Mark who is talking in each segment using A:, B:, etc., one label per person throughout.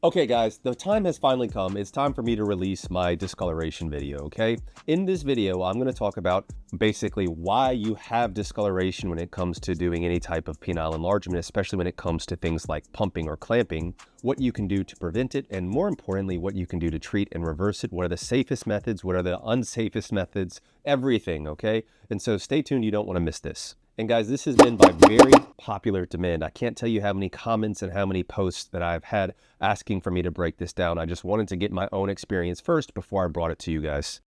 A: Okay guys, the time has finally come. It's time for me to release my discoloration video, okay? In this video, I'm going to talk about basically why you have discoloration when it comes to doing any type of penile enlargement, especially when it comes to things like pumping or clamping, what you can do to prevent it, and more importantly, what you can do to treat and reverse it. What are the safest methods? What are the unsafest methods? Everything, okay? And so stay tuned. You don't want to miss this. And guys, this has been by very popular demand. I can't tell you how many comments and how many posts that I've had asking for me to break this down. I just wanted to get my own experience first before I brought it to you guys.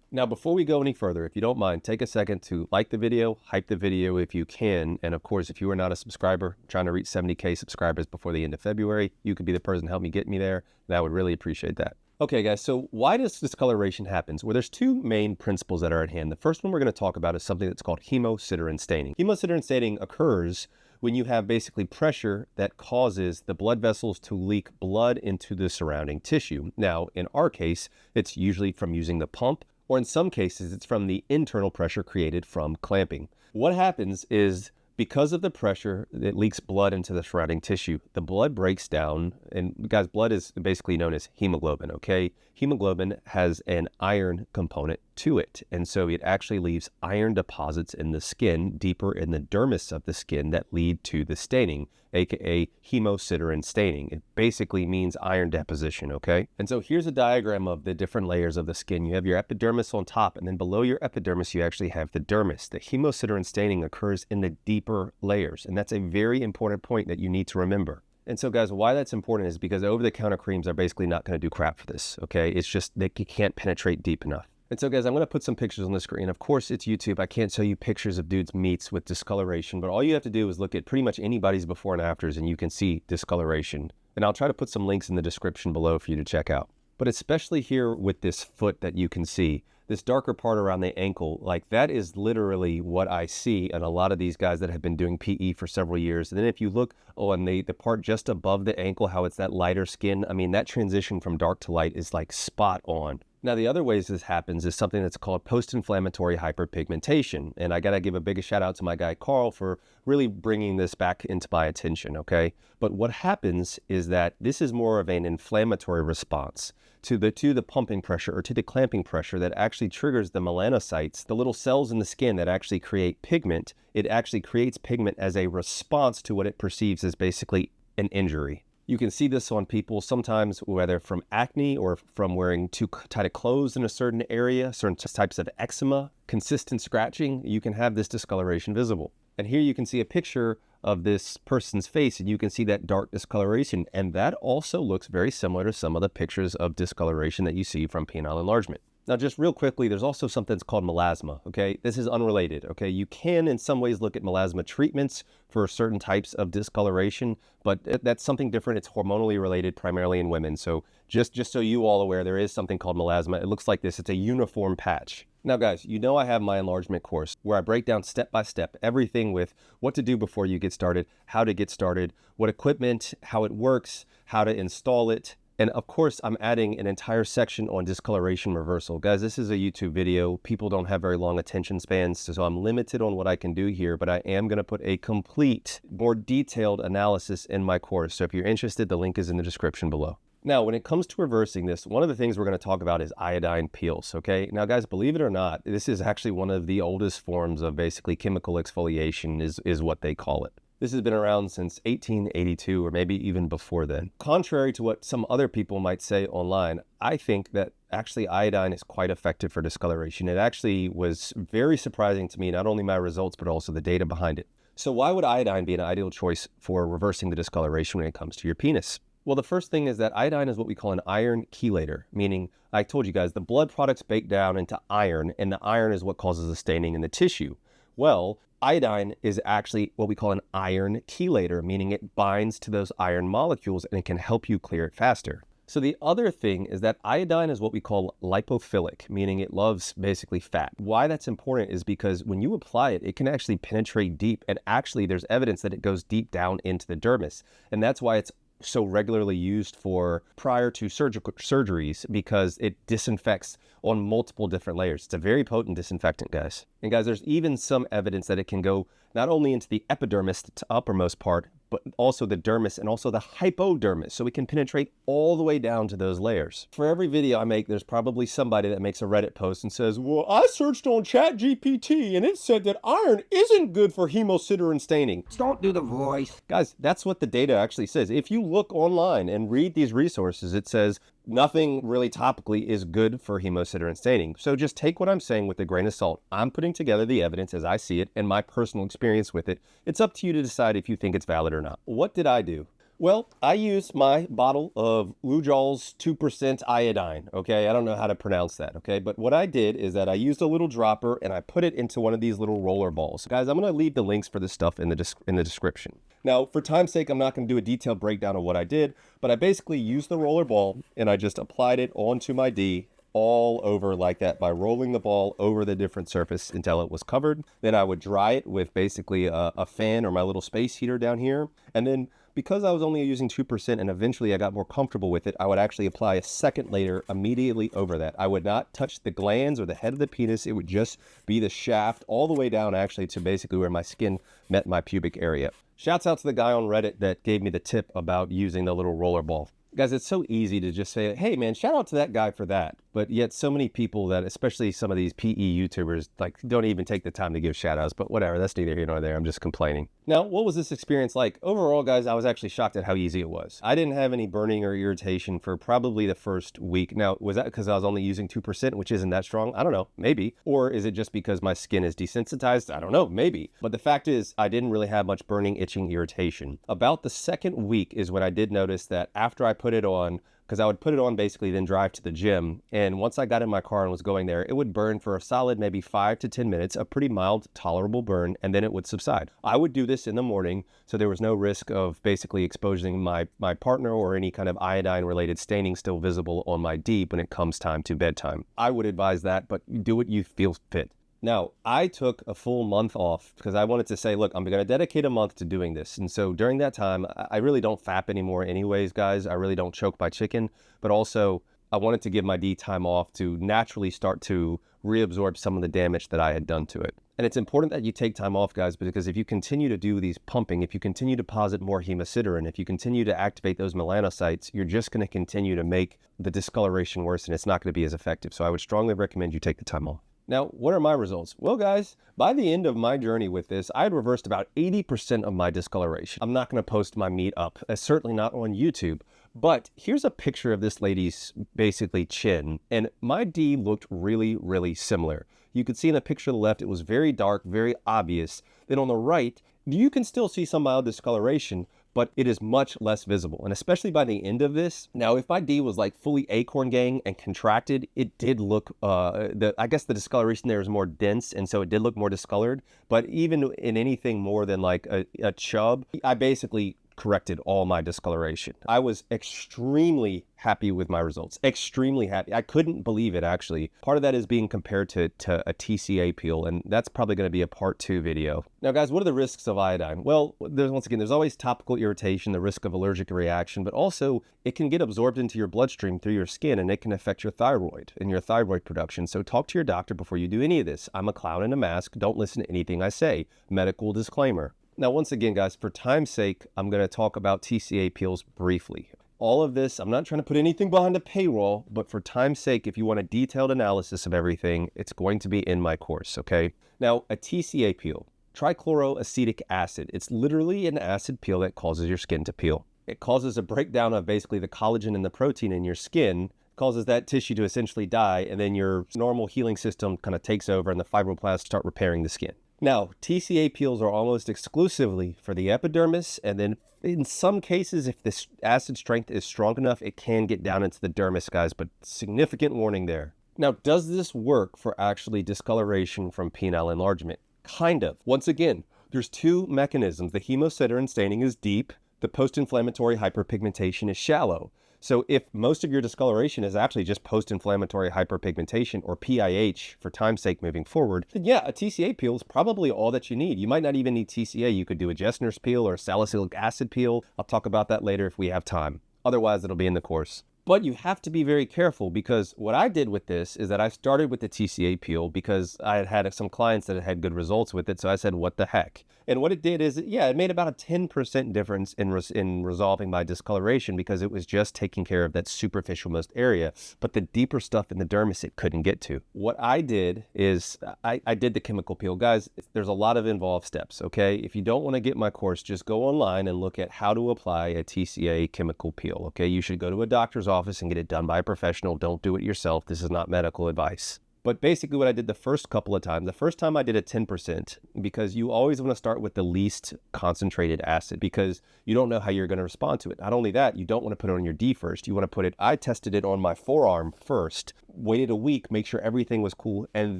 A: Now, before we go any further, if you don't mind, take a second to like the video, hype the video if you can. And of course, if you are not a subscriber, I'm trying to reach 70K subscribers before the end of February, you could be the person to help me get me there. And I would really appreciate that. Okay, guys, so why does discoloration happen? Well, there's two main principles that are at hand. The first one we're going to talk about is something that's called hemocitarin staining. Hemocitarin staining occurs when you have basically pressure that causes the blood vessels to leak blood into the surrounding tissue. Now, in our case, it's usually from using the pump, or in some cases, it's from the internal pressure created from clamping. What happens is, because of the pressure, it leaks blood into the surrounding tissue. The blood breaks down, and guys, blood is basically known as hemoglobin, okay? Hemoglobin has an iron component to it, and so it actually leaves iron deposits in the skin, deeper in the dermis of the skin, that lead to the staining, aka hemocitarin staining. It basically means iron deposition, okay? And so here's a diagram of the different layers of the skin. You have your epidermis on top, and then below your epidermis, you actually have the dermis. The hemocitarin staining occurs in the deeper layers, and that's a very important point that you need to remember. And so guys, why that's important is because over-the-counter creams are basically not going to do crap for this, okay? It's just that you can't penetrate deep enough. And so guys, I'm going to put some pictures on the screen. Of course, it's YouTube. I can't show you pictures of dudes' meats with discoloration, but all you have to do is look at pretty much anybody's before and afters and you can see discoloration. And I'll try to put some links in the description below for you to check out. But especially here with this foot that you can see, this darker part around the ankle, like that is literally what I see in a lot of these guys that have been doing PE for several years. And then if you look on the part just above the ankle, how it's that lighter skin, I mean, that transition from dark to light is like spot on. Now, the other ways this happens is something that's called post-inflammatory hyperpigmentation. And I got to give a big shout out to my guy, Carl, for really bringing this back into my attention, okay? But what happens is that this is more of an inflammatory response to the pumping pressure or to the clamping pressure that actually triggers the melanocytes, the little cells in the skin that actually create pigment. It actually creates pigment as a response to what it perceives as basically an injury. You can see this on people sometimes, whether from acne or from wearing too tight of clothes in a certain area, certain types of eczema, consistent scratching, you can have this discoloration visible. And here you can see a picture of this person's face and you can see that dark discoloration. And that also looks very similar to some of the pictures of discoloration that you see from penile enlargement. Now, just real quickly, there's also something that's called melasma, okay? This is unrelated, okay? You can, in some ways, look at melasma treatments for certain types of discoloration, but that's something different. It's hormonally related, primarily in women. So just so you all aware, there is something called melasma. It looks like this. It's a uniform patch. Now, guys, you know I have my enlargement course where I break down step by step everything with what to do before you get started, how to get started, what equipment, how it works, how to install it. And of course, I'm adding an entire section on discoloration reversal. Guys, this is a YouTube video. People don't have very long attention spans, so I'm limited on what I can do here, but I am going to put a complete, more detailed analysis in my course. So if you're interested, the link is in the description below. Now, when it comes to reversing this, one of the things we're going to talk about is iodine peels, okay? Now, guys, believe it or not, this is actually one of the oldest forms of basically chemical exfoliation is what they call it. This has been around since 1882 or maybe even before then. Contrary to what some other people might say online, I think that actually iodine is quite effective for discoloration. It actually was very surprising to me, not only my results, but also the data behind it. So why would iodine be an ideal choice for reversing the discoloration when it comes to your penis? Well, the first thing is that iodine is what we call an iron chelator, meaning, I told you guys, the blood products break down into iron, and the iron is what causes the staining in the tissue. Well, iodine is actually what we call an iron chelator, meaning it binds to those iron molecules and it can help you clear it faster. So the other thing is that iodine is what we call lipophilic, meaning it loves basically fat. Why that's important is because when you apply it, it can actually penetrate deep, and actually there's evidence that it goes deep down into the dermis. And that's why it's so regularly used for prior to surgeries, because it disinfects on multiple different layers. It's a very potent disinfectant, guys. And guys, there's even some evidence that it can go not only into the epidermis, the uppermost part, but also the dermis and also the hypodermis, so we can penetrate all the way down to those layers. For every video I make, there's probably somebody that makes a Reddit post and says, well, I searched on ChatGPT and it said that iron isn't good for hemocitarin staining.
B: Don't do the voice.
A: Guys, that's what the data actually says. If you look online and read these resources, it says nothing really topically is good for hemocitarin staining. So just take what I'm saying with a grain of salt. I'm putting together the evidence as I see it and my personal experience with it. It's up to you to decide if you think it's valid or not. What did I do? Well, I used my bottle of Lujol's 2% iodine, okay? I don't know how to pronounce that, okay? But what I did is that I used a little dropper and I put it into one of these little roller balls. Guys, I'm gonna leave the links for this stuff in the description. Now, for time's sake, I'm not gonna do a detailed breakdown of what I did, but I basically used the roller ball and I just applied it onto my D all over like that by rolling the ball over the different surface until it was covered. Then I would dry it with basically a fan or my little space heater down here. And then because I was only using 2% and eventually I got more comfortable with it, I would actually apply a second layer immediately over that. I would not touch the glands or the head of the penis. It would just be the shaft all the way down actually to basically where my skin met my pubic area. Shouts out to the guy on Reddit that gave me the tip about using the little roller ball. Guys, it's so easy to just say, hey man, shout out to that guy for that. But yet so many people that, especially some of these PE YouTubers, like don't even take the time to give shout outs, but whatever, that's neither here nor there. I'm just complaining. Now, what was this experience like? Overall, guys, I was actually shocked at how easy it was. I didn't have any burning or irritation for probably the first week. Now, was that because I was only using 2%, which isn't that strong? I don't know, maybe. Or is it just because my skin is desensitized? I don't know, maybe. But the fact is, I didn't really have much burning, itching, irritation. About the second week is when I did notice that after I put it on, because I would put it on basically, then drive to the gym. And once I got in my car and was going there, it would burn for a solid maybe 5 to 10 minutes, a pretty mild, tolerable burn, and then it would subside. I would do this in the morning, so there was no risk of basically exposing my partner or any kind of iodine-related staining still visible on my deep when it comes time to bedtime. I would advise that, but do what you feel fit. Now, I took a full month off because I wanted to say, look, I'm going to dedicate a month to doing this. And so during that time, I really don't fap anymore anyways, guys. I really don't choke my chicken. But also, I wanted to give my D time off to naturally start to reabsorb some of the damage that I had done to it. And it's important that you take time off, guys, because if you continue to do these pumping, if you continue to deposit more hemocitarin, if you continue to activate those melanocytes, you're just going to continue to make the discoloration worse and it's not going to be as effective. So I would strongly recommend you take the time off. Now, what are my results? Well, guys, by the end of my journey with this, I had reversed about 80% of my discoloration. I'm not going to post my meat up, certainly not on YouTube, but here's a picture of this lady's basically chin, and my D looked really, really similar. You could see in the picture on the left, it was very dark, very obvious. Then on the right, you can still see some mild discoloration, but it is much less visible. And especially by the end of this, now if my D was like fully acorn gang and contracted, it did look, I guess the discoloration there is more dense, and so it did look more discolored. But even in anything more than like a chub, I basically corrected all my discoloration. I was extremely happy with my results. Extremely happy. I couldn't believe it, actually. Part of that is being compared to a TCA peel, and that's probably going to be a part 2 video. Now, guys, what are the risks of iodine? Well, there's always topical irritation, the risk of allergic reaction, but also it can get absorbed into your bloodstream through your skin, and it can affect your thyroid and your thyroid production. So talk to your doctor before you do any of this. I'm a clown in a mask. Don't listen to anything I say. Medical disclaimer. Now, once again, guys, for time's sake, I'm going to talk about TCA peels briefly. All of this, I'm not trying to put anything behind a paywall, but for time's sake, if you want a detailed analysis of everything, it's going to be in my course, okay? Now, a TCA peel, trichloroacetic acid. It's literally an acid peel that causes your skin to peel. It causes a breakdown of basically the collagen and the protein in your skin, causes that tissue to essentially die, and then your normal healing system kind of takes over and the fibroblasts start repairing the skin. Now, TCA peels are almost exclusively for the epidermis, and then in some cases, if this acid strength is strong enough, it can get down into the dermis, guys, but significant warning there. Now, does this work for actually discoloration from penile enlargement? Kind of. Once again, there's 2 mechanisms. The hemocitarin staining is deep, the post-inflammatory hyperpigmentation is shallow. So if most of your discoloration is actually just post-inflammatory hyperpigmentation, or PIH for time's sake moving forward, then yeah, a TCA peel is probably all that you need. You might not even need TCA. You could do a Gessner's peel or a salicylic acid peel. I'll talk about that later if we have time. Otherwise, it'll be in the course. But you have to be very careful, because what I did with this is that I started with the TCA peel because I had had some clients that had good results with it. So I said, what the heck? And what it did is, yeah, it made about a 10% difference in resolving my discoloration, because it was just taking care of that superficial most area. But the deeper stuff in the dermis, it couldn't get to. What I did is I did the chemical peel. Guys, there's a lot of involved steps, okay? If you don't want to get my course, just go online and look at how to apply a TCA chemical peel, okay? You should go to a doctor's office and get it done by a professional. Don't do it yourself. This is not medical advice. But basically what I did the first couple of times, the first time I did a 10%, because you always want to start with the least concentrated acid, because you don't know how you're going to respond to it. Not only that, you don't want to put it on your D first. You want to put it, I tested it on my forearm first, waited a week, make sure everything was cool, and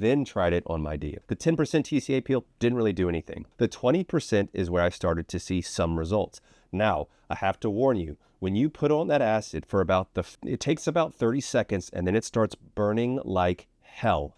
A: then tried it on my D. The 10% TCA peel didn't really do anything. The 20% is where I started to see some results. Now, I have to warn you, when you put on that acid for it takes about 30 seconds, and then it starts burning like hell,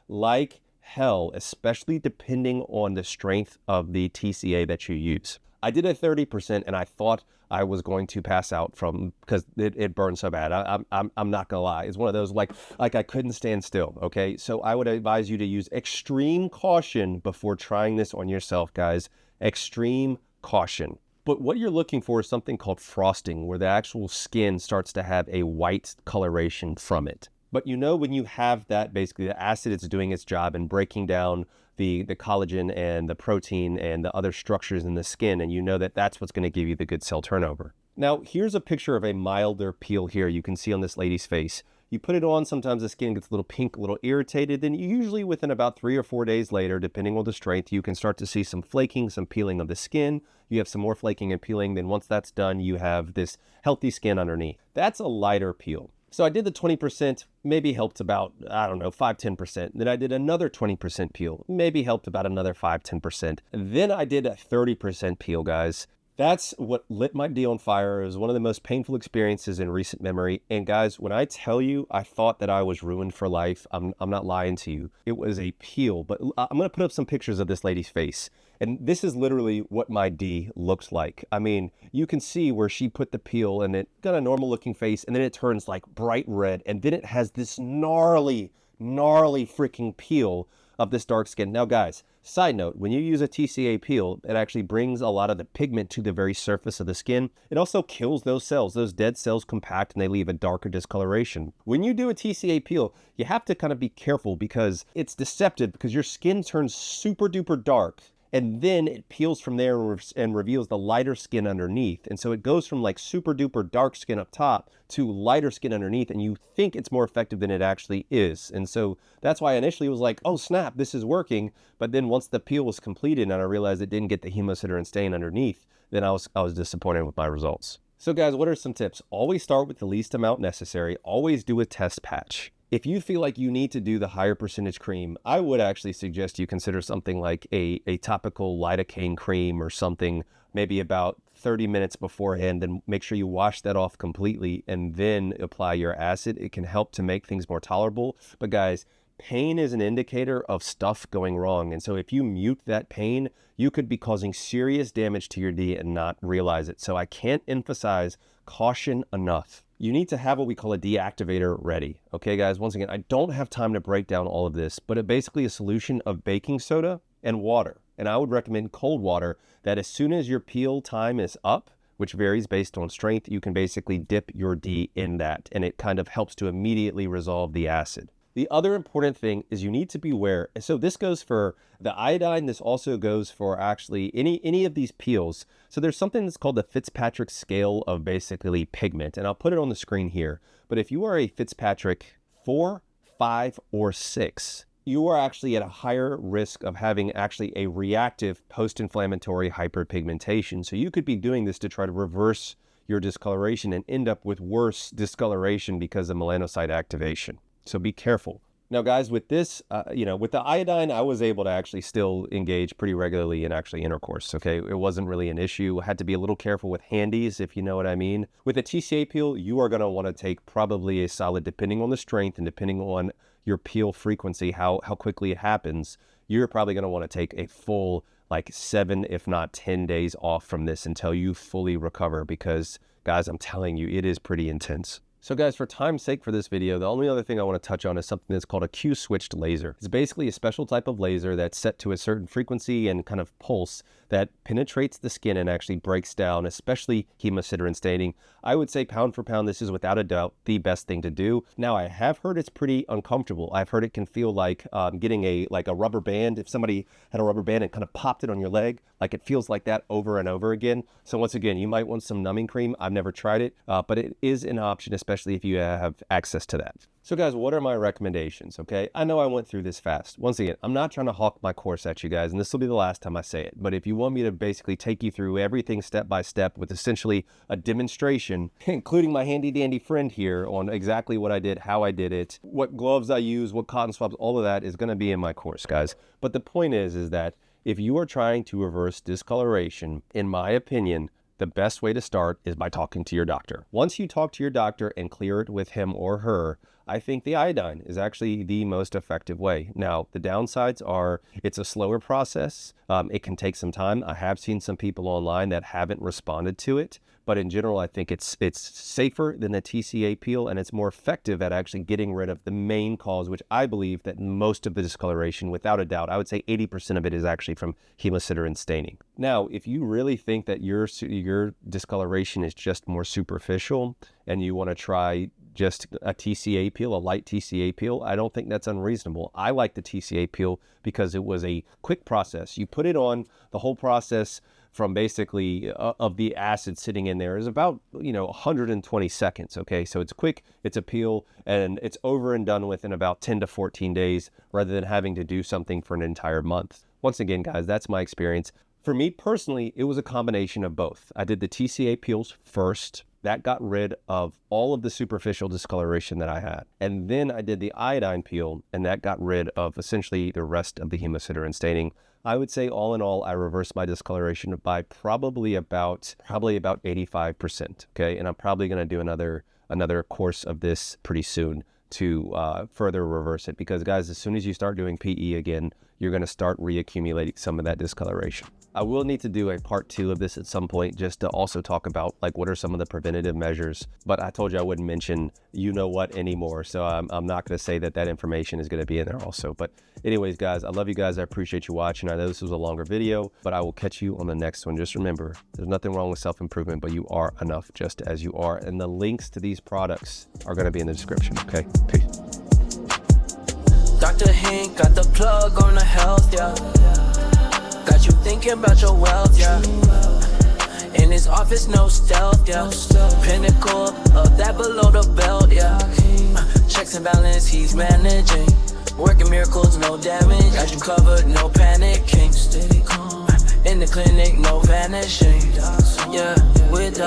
A: especially depending on the strength of the TCA that you use. I did a 30% and I thought I was going to pass out because it burned so bad. I'm not gonna lie. It's one of those like I couldn't stand still, okay? So I would advise you to use extreme caution before trying this on yourself, guys. Extreme caution. But what you're looking for is something called frosting, where the actual skin starts to have a white coloration from it. But you know, when you have that, basically the acid is doing its job and breaking down the collagen and the protein and the other structures in the skin, and you know that that's what's going to give you the good cell turnover. Now, here's a picture of a milder peel here you can see on this lady's face. You put it on, sometimes the skin gets a little pink, a little irritated, then usually within about 3 or 4 days later, depending on the strength, you can start to see some flaking, some peeling of the skin. You have some more flaking and peeling. Then once that's done, you have this healthy skin underneath. That's a lighter peel. So I did the 20%, maybe helped about, I don't know, 5-10%. Then I did another 20% peel, maybe helped about another 5-10%. Then I did a 30% peel, guys. That's what lit my D on fire. It was one of the most painful experiences in recent memory. And guys, when I tell you I thought that I was ruined for life, I'm not lying to you. It was a peel, but I'm going to put up some pictures of this lady's face. And this is literally what my D looks like. I mean, you can see where she put the peel and it got a normal looking face, and then it turns like bright red, and then it has this gnarly freaking peel of this dark skin. Now guys, side note, when you use a TCA peel, it actually brings a lot of the pigment to the very surface of the skin. It also kills those cells. Those dead cells compact and they leave a darker discoloration. When you do a TCA peel, you have to kind of be careful, because it's deceptive, because your skin turns super duper dark, and then it peels from there and reveals the lighter skin underneath. And so it goes from like super duper dark skin up top to lighter skin underneath, and you think it's more effective than it actually is. And so that's why initially it was like, oh snap, this is working. But then once the peel was completed and I realized it didn't get the hemocitarin stain underneath, then I was disappointed with my results. So guys, what are some tips? Always start with the least amount necessary. Always do a test patch. If you feel like you need to do the higher percentage cream, I would actually suggest you consider something like a topical lidocaine cream or something, maybe about 30 minutes beforehand, and make sure you wash that off completely and then apply your acid. It can help to make things more tolerable. But guys, pain is an indicator of stuff going wrong. And so if you mute that pain, you could be causing serious damage to your D and not realize it. So I can't emphasize caution enough. You need to have what we call a deactivator ready. Okay, guys, once again, I don't have time to break down all of this, but it basically a solution of baking soda and water. And I would recommend cold water, that as soon as your peel time is up, which varies based on strength, you can basically dip your D in that, and it kind of helps to immediately resolve the acid. The other important thing is you need to be aware. So this goes for the iodine. This also goes for actually any of these peels. So there's something that's called the Fitzpatrick scale of basically pigment, and I'll put it on the screen here. But if you are a Fitzpatrick 4, 5, or 6, you are actually at a higher risk of having actually a reactive post-inflammatory hyperpigmentation. So you could be doing this to try to reverse your discoloration and end up with worse discoloration because of melanocyte activation. So be careful. Now guys, with this, with the iodine, I was able to actually still engage pretty regularly in actually intercourse, okay? It wasn't really an issue. I had to be a little careful with handies, if you know what I mean. With a TCA peel, you are gonna wanna take probably a solid, depending on the strength and depending on your peel frequency, how quickly it happens, you're probably gonna wanna take a full like 7, if not 10 days off from this until you fully recover, because guys, I'm telling you, it is pretty intense. So guys, for time's sake for this video, the only other thing I want to touch on is something that's called a Q-switched laser. It's basically a special type of laser that's set to a certain frequency and kind of pulse that penetrates the skin and actually breaks down, especially hemocitarin staining. I would say pound for pound, this is without a doubt the best thing to do. Now, I have heard it's pretty uncomfortable. I've heard it can feel like getting a rubber band. If somebody had a rubber band and kind of popped it on your leg, like it feels like that over and over again. So once again, you might want some numbing cream. I've never tried it, but it is an option, especially if you have access to that. So guys, what are my recommendations, okay? I know I went through this fast. Once again, I'm not trying to hawk my course at you guys, and this will be the last time I say it, but if you want me to basically take you through everything step by step with essentially a demonstration, including my handy dandy friend here on exactly what I did, how I did it, what gloves I use, what cotton swabs, all of that is gonna be in my course, guys. But the point is that if you are trying to reverse discoloration, in my opinion, the best way to start is by talking to your doctor. Once you talk to your doctor and clear it with him or her, I think the iodine is actually the most effective way. Now, the downsides are it's a slower process. It can take some time. I have seen some people online that haven't responded to it, but in general, I think it's safer than the TCA peel, and it's more effective at actually getting rid of the main cause, which I believe that most of the discoloration, without a doubt, I would say 80% of it is actually from hemocitarin staining. Now, if you really think that your discoloration is just more superficial and you want to try just a TCA peel, a light TCA peel, I don't think that's unreasonable. I like the TCA peel because it was a quick process. You put it on, the whole process from basically of the acid sitting in there is about 120 seconds. Okay, so it's quick, it's a peel, and it's over and done with in about 10 to 14 days rather than having to do something for an entire month. Once again, guys, that's my experience. For me personally, it was a combination of both. I did the TCA peels first. That got rid of all of the superficial discoloration that I had. And then I did the iodine peel, and that got rid of essentially the rest of the hemocitarin staining. I would say all in all, I reversed my discoloration by probably about 85%, okay? And I'm probably gonna do another course of this pretty soon to further reverse it, because guys, as soon as you start doing PE again, you're gonna start reaccumulating some of that discoloration. I will need to do a part 2 of this at some point just to also talk about like what are some of the preventative measures, but I told you I wouldn't mention what anymore, so I'm not going to say that information is going to be in there also. But anyways, guys, I love you guys. I appreciate you watching. I know this was a longer video, but I will catch you on the next one. Just remember, there's nothing wrong with self-improvement, but you are enough just as you are, and the links to these products are going to be in the description. Okay, peace.
B: Dr. Hink got the plug on the health, yeah. Got you thinking about your wealth, yeah. In his office, no stealth, yeah. Pinnacle of that below the belt, yeah. Checks and balance, he's managing. Working miracles, no damage. Got you covered, no panicking. Steady calm. In the clinic, no vanishing. Yeah, with